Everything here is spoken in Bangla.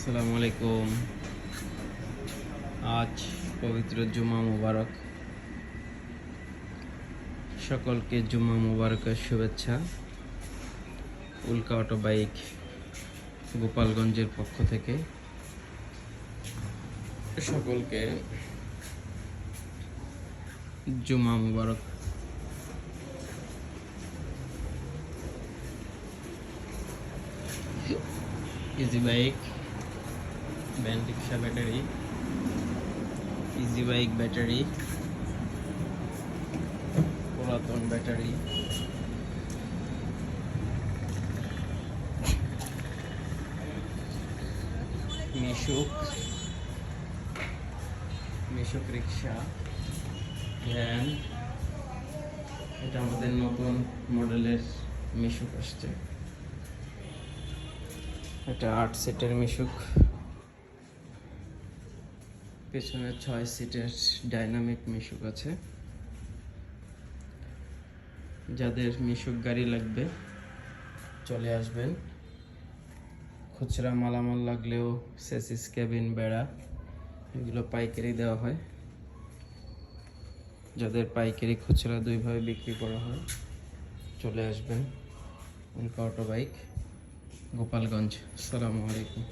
আসসালামু আলাইকুম। আজ পবিত্র জুমা মুবারক। সকলকে জুমা মুবারকের শুভেচ্ছা। উল্কা অটো বাইক গোপালগঞ্জের পক্ষ থেকে সকলকে জুমা মুবারক। ইজি বাইক ব্যান্ড রিক্সা ব্যাটারি, ইজি বাইক ব্যাটারি, পুরাতন ব্যাটারি, মিশুক রিক্সা, ভ্যান। এটা আমাদের নতুন মডেলের মিশুক আসছে। এটা 8 সিটের মিশুক, পেছনে 6 সিটের ডাইনামিক মিশুক আছে। যাদের মিশুক গাড়ি লাগবে চলে আসবেন। খুচরা মালামাল লাগলেও সেসিস, কেবিন, বেড়া এগুলো পাইকারি দেওয়া হয়। যাদের পাইকারি খুচরা দুইভাবে বিক্রি করা হয় চলে আসবেন। উল্কা অটো বাইক, গোপালগঞ্জ। আসসালামু আলাইকুম।